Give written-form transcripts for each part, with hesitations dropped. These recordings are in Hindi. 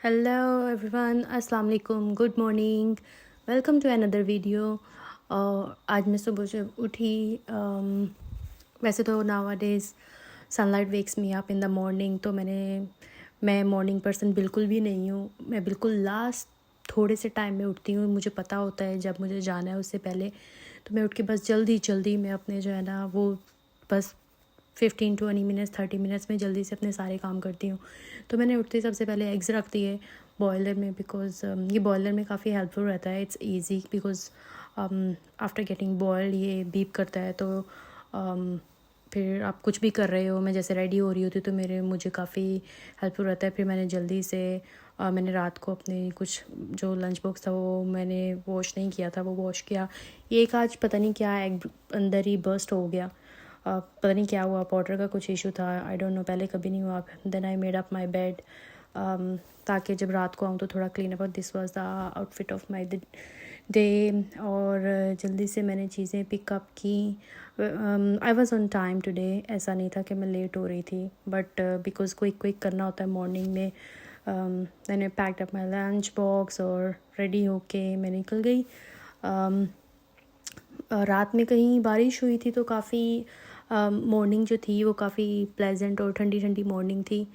हेलो एवरीवन, अस्सलाम वालेकुम, good morning, welcome to another video. और आज मैं सुबह से उठी। वैसे तो nowadays sunlight wakes me up in the morning, तो मैं मॉर्निंग पर्सन बिल्कुल भी नहीं हूँ। मैं बिल्कुल लास्ट थोड़े से टाइम में उठती हूँ। मुझे पता होता है जब मुझे जाना है उससे पहले तो मैं उठ के बस जल्दी मैं अपने जो है ना वो बस 15-20 मिनट्स 30 मिनट्स में जल्दी से अपने सारे काम करती हूँ। तो मैंने उठते ही सबसे पहले एग्स रख दिए बॉयलर में, बिकॉज़ ये बॉयलर में काफ़ी हेल्पफुल रहता है। It's easy because after getting boiled ये बीप करता है। तो फिर आप कुछ भी कर रहे हो, मैं जैसे रेडी हो रही होती तो मुझे काफ़ी हेल्पफुल रहता है। फिर मैंने जल्दी से मैंने रात को अपने कुछ जो लंच बॉक्स था वो मैंने वॉश नहीं किया था, वो वॉश किया। ये एक आज पता नहीं क्या एग अंदर ही बर्स्ट हो गया। पता नहीं क्या हुआ, पाउडर का कुछ इशू था, आई डोंट नो, पहले कभी नहीं हुआ। Then I made up my bed ताकि जब रात को आऊँ तो थोड़ा clean up. This was the outfit of my day. और जल्दी से मैंने चीज़ें पिकअप की। I was on time today, ऐसा नहीं था कि मैं लेट हो रही थी, बट बिकॉज क्विक करना होता है मॉर्निंग में। मैंने packed up my lunch box और रेडी होके मैं निकल गई। रात में कहीं बारिश हुई थी तो काफ़ी मॉर्निंग जो थी वो काफ़ी प्लेजेंट और ठंडी ठंडी मॉर्निंग थी।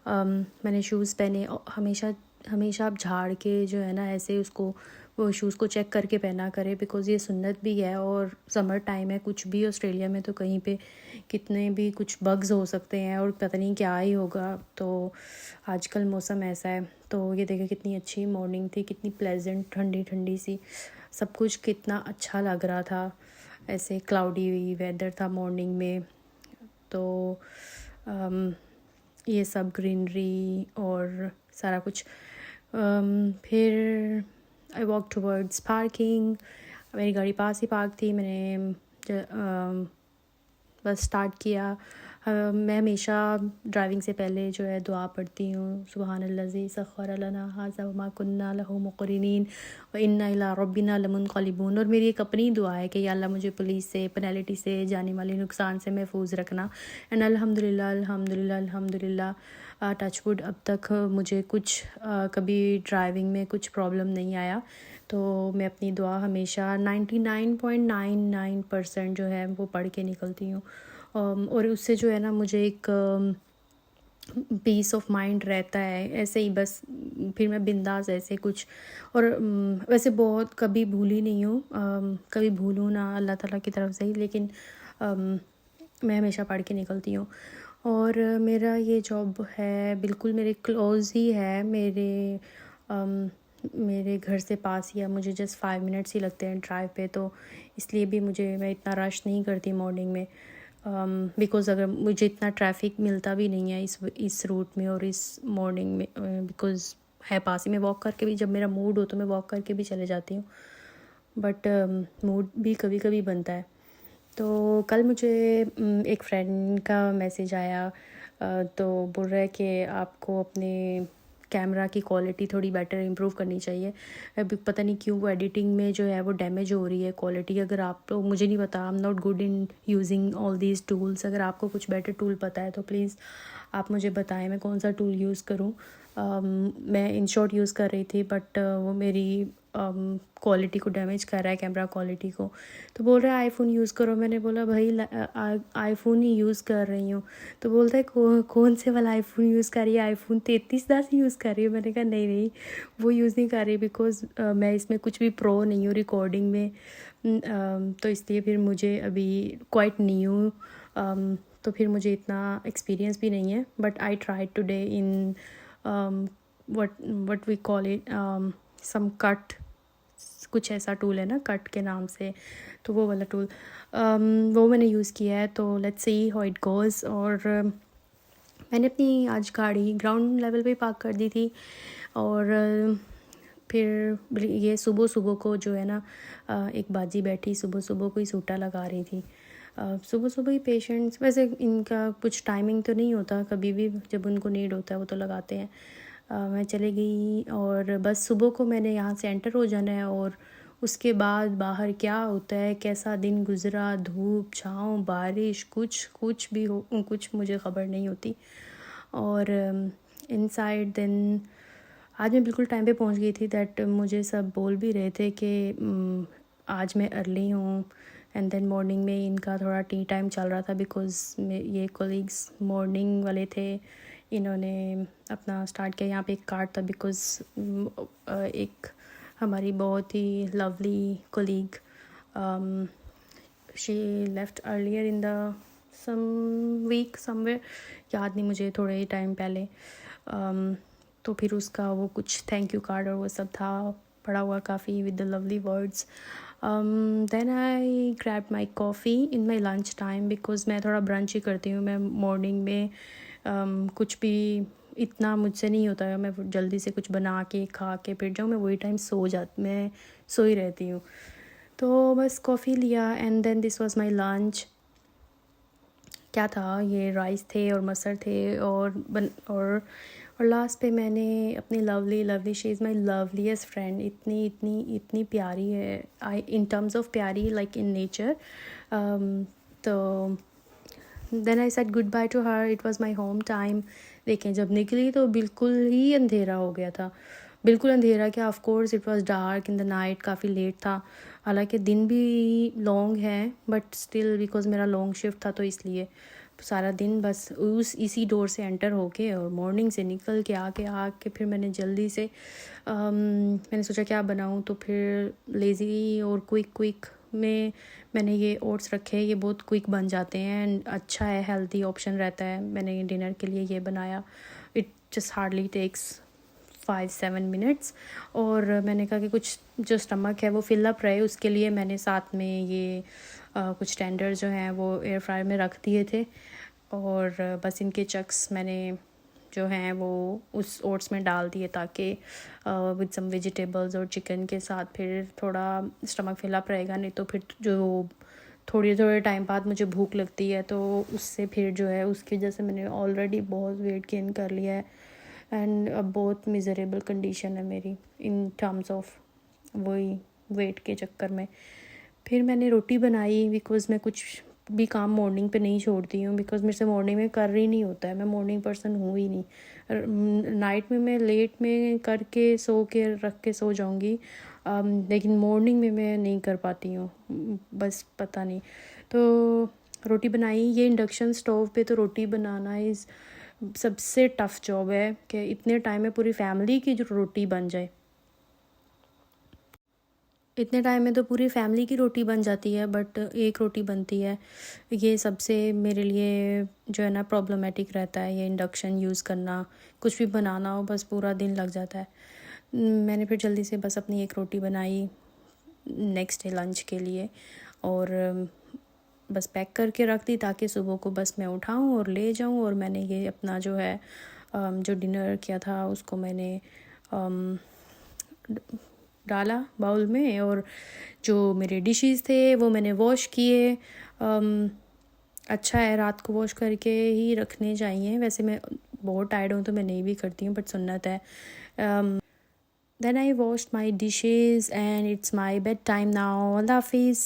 मैंने शूज़ पहने और हमेशा हमेशा आप झाड़ के जो है ना ऐसे उसको वो शूज़ को चेक करके पहना करें, बिकॉज़ ये सुन्नत भी है और समर टाइम है। कुछ भी ऑस्ट्रेलिया में तो कहीं पे कितने भी कुछ बग्स हो सकते हैं और पता नहीं क्या ही होगा। तो आजकल मौसम ऐसा है। तो ये देखें कितनी अच्छी मॉर्निंग थी, कितनी प्लेजेंट ठंडी ठंडी सी, सब कुछ कितना अच्छा लग रहा था। ऐसे क्लाउडी वेदर था मॉर्निंग में। तो ये सब ग्रीनरी और सारा कुछ। फिर आई वॉक टूवर्ड्स पार्किंग। मेरी गाड़ी पास ही पार्क थी। मैंने बस स्टार्ट किया। मैं हमेशा ड्राइविंग से पहले जो है दुआ पढ़ती हूँ, सुबहानल्लज़ी सख़्ख़र लना हाज़ा वमा कुन्ना लहू मुक़रिनीन व इन्ना इला रब्बिना लमुनक़लिबून। और मेरी एक अपनी दुआ है कि या अल्लाह मुझे पुलिस से, पेनल्टी से, जाने वाले नुकसान से महफूज रखना। एंड अल्हम्दुलिल्लाह अल्हम्दुलिल्लाह अल्हम्दुलिल्लाह टचवुड अब तक मुझे कुछ कभी ड्राइविंग में कुछ प्रॉब्लम नहीं आया। तो मैं अपनी दुआ हमेशा 99.99% जो है वो पढ़ के निकलती हूँ। और उससे जो है ना मुझे एक पीस ऑफ माइंड रहता है। ऐसे ही बस फिर मैं बिंदास ऐसे कुछ। और वैसे बहुत कभी भूली नहीं हूँ, कभी भूलूँ ना अल्लाह ताला की तरफ से ही, लेकिन मैं हमेशा पढ़ के निकलती हूँ। और मेरा ये जॉब है बिल्कुल मेरे क्लोज़ ही है, मेरे घर से पास ही है। मुझे जस्ट 5 मिनट्स ही लगते हैं ड्राइव पे, तो इसलिए भी मैं इतना रश नहीं करती मॉर्निंग में। बिकॉज़ अगर मुझे इतना ट्रैफिक मिलता भी नहीं है इस रूट में और इस मॉर्निंग में, बिकॉज़ है पास ही में। वॉक करके भी जब मेरा मूड हो तो मैं वॉक करके भी चले जाती हूँ, बट मूड भी कभी कभी बनता है। तो कल मुझे एक फ्रेंड का मैसेज आया, तो बोल रहा है कि आपको अपने कैमरा की क्वालिटी थोड़ी बेटर इम्प्रूव करनी चाहिए। अभी पता नहीं क्यों वो एडिटिंग में जो है वो डैमेज हो रही है क्वालिटी। अगर आप तो मुझे नहीं पता, I am not good in using all these tools. अगर आपको कुछ बेटर टूल पता है तो प्लीज़ आप मुझे बताएं मैं कौन सा टूल यूज़ करूं। मैं इन शॉर्ट यूज़ कर रही थी, बट वो मेरी क्वालिटी को डैमेज कर रहा है, कैमरा क्वालिटी को। तो बोल रहा है आईफ़ोन यूज़ करो। मैंने बोला भाई आईफ़ोन ही यूज़ कर रही हूँ। तो बोलता है कौन से वाला आईफ़ोन यूज़ कर रही है? आईफ़ोन 3310 यूज़ कर रही हूँ। मैंने कहा नहीं वो यूज़ नहीं कर रही, बिकॉज़ मैं इसमें कुछ भी प्रो नहीं हूँ रिकॉर्डिंग में। तो इसलिए फिर मुझे अभी क्वाइट न्यू, तो फिर मुझे इतना एक्सपीरियंस भी नहीं है। But I try today in what we call it some cut, कुछ ऐसा टूल है ना कट के नाम से, तो वो वाला टूल वो मैंने यूज़ किया है। तो let's see how it goes. और मैंने अपनी आज गाड़ी ग्राउंड लेवल पे पार्क कर दी थी। और फिर ये सुबह सुबह को जो है ना एक बाजी बैठी सुबह सुबह को ही सूटा लगा रही थी। सुबह सुबह ही पेशेंट्स, वैसे इनका कुछ टाइमिंग तो नहीं होता, कभी भी जब उनको नीड होता है वो तो लगाते हैं। मैं चली गई और बस सुबह को मैंने यहाँ से एंटर हो जाना है। और उसके बाद बाहर क्या होता है, कैसा दिन गुज़रा, धूप छाँव बारिश कुछ भी हो, कुछ मुझे ख़बर नहीं होती। और इनसाइड देन आज मैं बिल्कुल टाइम पे पहुंच गई थी। दैट मुझे सब बोल भी रहे थे कि आज मैं अर्ली हूँ। एंड देन मॉर्निंग में इनका थोड़ा टी टाइम चल रहा था बिकॉज़ ये कोलीग्स मॉर्निंग वाले थे। इन्होंने अपना स्टार्ट किया। यहाँ पे एक कार्ड था बिकॉज़ एक हमारी बहुत ही lovely colleague she left earlier in the some week somewhere, याद नहीं मुझे, थोड़े ही टाइम पहले। तो फिर उसका वो कुछ थैंक यू कार्ड और वो सब था पड़ा हुआ काफ़ी with the lovely words. Then I grab my coffee in my lunch time because मैं थोड़ा ब्रंच ही करती हूँ। मैं मॉर्निंग में कुछ भी इतना मुझसे नहीं होता है। मैं जल्दी से कुछ बना के खा के फिर जाऊँ, मैं वही टाइम मैं सो ही रहती हूँ। तो बस कॉफ़ी लिया and then this was my lunch. क्या था, ये राइस थे और मटर थे और लास्ट पे मैंने अपनी lovely she is my loveliest friend, इतनी इतनी इतनी प्यारी है। आई इन टर्म्स ऑफ प्यारी लाइक इन नेचर। तो then I said good bye to her. It was my home time. देखें जब निकली तो बिल्कुल ही अंधेरा हो गया था। बिल्कुल अंधेरा क्या, of course it was dark in the night, काफ़ी लेट था। हालांकि दिन भी लॉन्ग है बट स्टिल बिकॉज मेरा लॉन्ग शिफ्ट था तो इसलिए सारा दिन बस इसी डोर से एंटर होके और मॉर्निंग से निकल के आके फिर मैंने जल्दी से मैंने सोचा क्या बनाऊं, तो फिर लेज़ी और क्विक में मैंने ये ओट्स रखे। ये बहुत क्विक बन जाते हैं एंड अच्छा है, हेल्दी ऑप्शन रहता है। मैंने डिनर के लिए ये बनाया। It just hardly takes 5-7 minutes. और मैंने कहा कि कुछ जो स्टमक है वो फिलअप रहे, उसके लिए मैंने साथ में ये कुछ टेंडर जो हैं वो एयर फ्रायर में रख दिए थे और बस इनके चक्स मैंने जो हैं वो उस ओट्स में डाल दिए ताकि विद सम वेजिटेबल्स और चिकन के साथ फिर थोड़ा स्टमक फिलअप रहेगा। नहीं तो फिर जो थोड़े टाइम बाद मुझे भूख लगती है तो उससे फिर जो है उसकी वजह से मैंने ऑलरेडी बहुत वेट गेन कर लिया है एंड अब बहुत मिज़रेबल कंडीशन है मेरी इन टर्म्स ऑफ वही वेट के चक्कर में। फिर मैंने रोटी बनाई बिकॉज़ मैं कुछ भी काम मॉर्निंग पे नहीं छोड़ती हूँ बिकॉज़ मेरे से मॉर्निंग में कर ही नहीं होता है। मैं मॉर्निंग पर्सन हूँ ही नहीं। नाइट में मैं लेट में करके सो के रख के सो जाऊँगी, लेकिन मॉर्निंग में मैं नहीं कर पाती हूँ, बस पता नहीं। तो रोटी बनाई। ये इंडक्शन स्टोव पे तो रोटी बनाना इज़ सबसे टफ़ जॉब है कि इतने टाइम में पूरी फैमिली की जो रोटी बन जाए। इतने टाइम में तो पूरी फैमिली की रोटी बन जाती है बट एक रोटी बनती है। ये सबसे मेरे लिए जो है ना प्रॉब्लमेटिक रहता है, ये इंडक्शन यूज़ करना। कुछ भी बनाना हो बस पूरा दिन लग जाता है। मैंने फिर जल्दी से बस अपनी एक रोटी बनाई नेक्स्ट डे लंच के लिए और बस पैक करके रख दी ताकि सुबह को बस मैं उठाऊं और ले जाऊं। और मैंने ये अपना जो है जो डिनर किया था उसको मैंने डाला बाउल में और जो मेरे डिशेस थे वो मैंने वॉश किए। अच्छा है रात को वॉश करके ही रखने चाहिए। वैसे मैं बहुत टायर्ड हूँ तो मैं नहीं भी करती हूँ बट सुन्नत है। Then I washed my dishes and it's my bed time now. अल्लाह हाफिज़।